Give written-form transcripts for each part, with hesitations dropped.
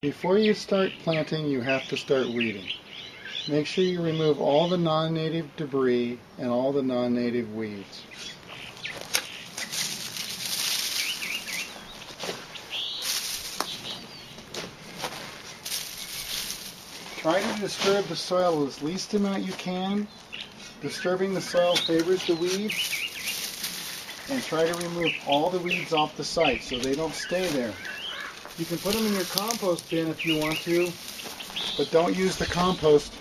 Before you start planting, you have to start weeding. Make sure you remove all the non-native debris and all the non-native weeds. Try to disturb the soil as least amount you can. Disturbing the soil favors the weeds. And try to remove all the weeds off the site so they don't stay there. You can put them in your compost bin if you want to, but don't use the compost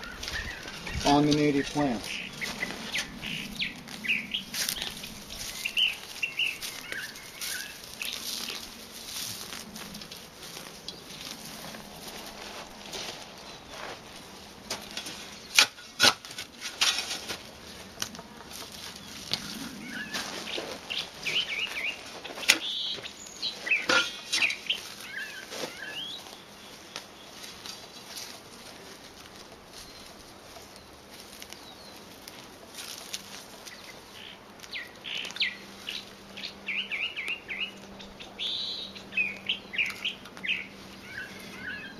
on the native plants.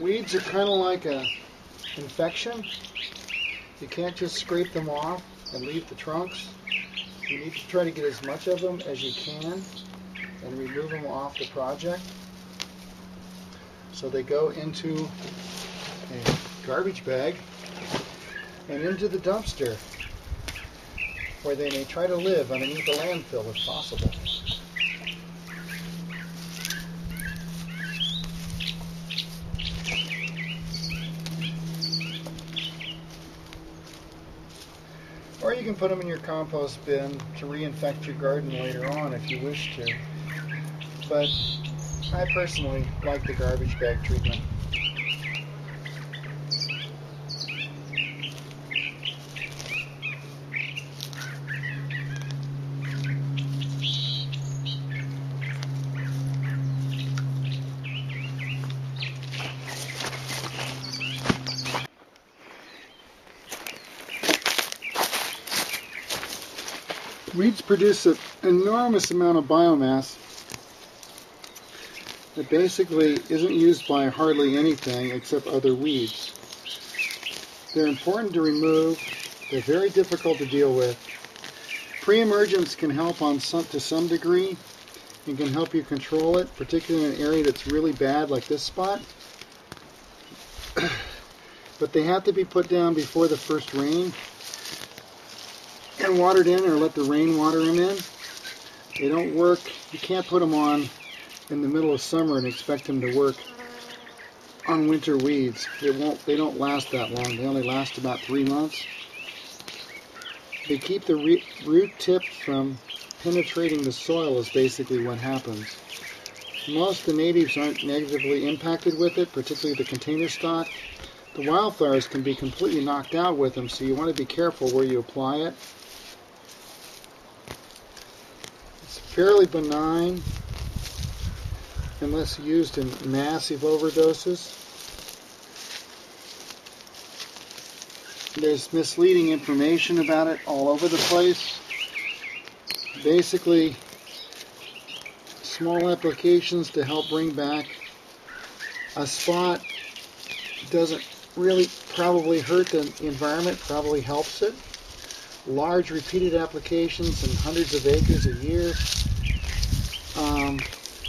Weeds are kind of like an infection. You can't just scrape them off and leave the trunks. You need to try to get as much of them as you can and remove them off the project. So they go into a garbage bag and into the dumpster, where they may try to live underneath the landfill if possible. Or you can put them in your compost bin to reinfect your garden later on if you wish to. But I personally like the garbage bag treatment. Weeds produce an enormous amount of biomass that basically isn't used by hardly anything except other weeds. They're important to remove. They're very difficult to deal with. Pre-emergence can help to some degree and can help you control it, particularly in an area that's really bad like this spot. But they have to be put down before the first rain and watered in, or let the rain water them in. They don't work. You can't put them on in the middle of summer and expect them to work on winter weeds. They don't last that long. They only last about 3 months. They keep the root tip from penetrating the soil is basically what happens. Most of the natives aren't negatively impacted with it, particularly the container stock. The wildflowers can be completely knocked out with them, so you want to be careful where you apply it. Fairly benign unless used in massive overdoses. There's misleading information about it all over the place. Basically, small applications to help bring back a spot doesn't really probably hurt the environment, probably helps it. Large repeated applications in hundreds of acres a year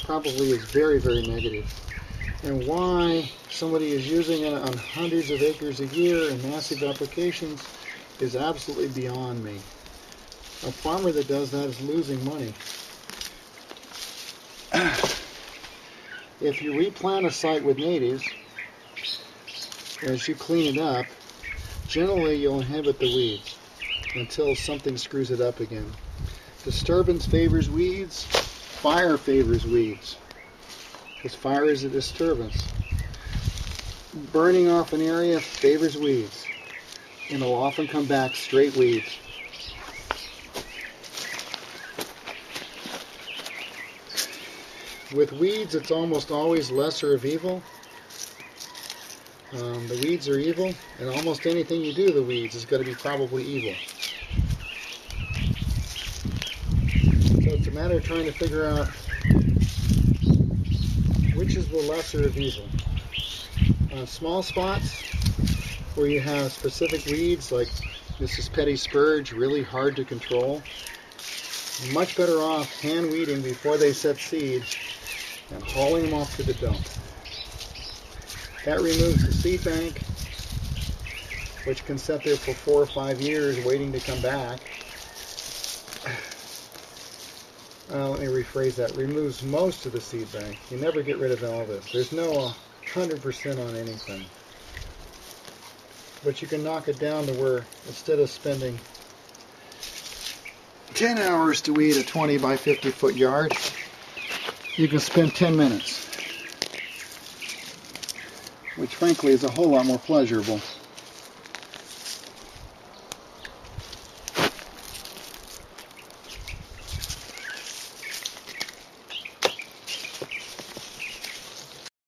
probably is very, very negative. And why somebody is using it on hundreds of acres a year in massive applications is absolutely beyond me. A farmer that does that is losing money. If you replant a site with natives, as you clean it up, generally you'll inhibit the weeds until something screws it up again. Disturbance favors weeds. Fire favors weeds, because fire is a disturbance. Burning off an area favors weeds, and it'll often come back straight weeds. With weeds, it's almost always lesser of evil. The weeds are evil, and almost anything you do to the weeds is going to be probably evil. So it's a matter of trying to figure out which is the lesser of evil. small spots where you have specific weeds, like this is petty spurge, really hard to control. Much better off hand weeding before they set seed and hauling them off to the dump. That removes the seed bank, which can sit there for 4 or 5 years waiting to come back. Let me rephrase that. Removes most of the seed bank. You never get rid of all this. There's no 100% on anything. But you can knock it down to where instead of spending 10 hours to weed a 20 by 50 foot yard, you can spend 10 minutes. Which frankly is a whole lot more pleasurable.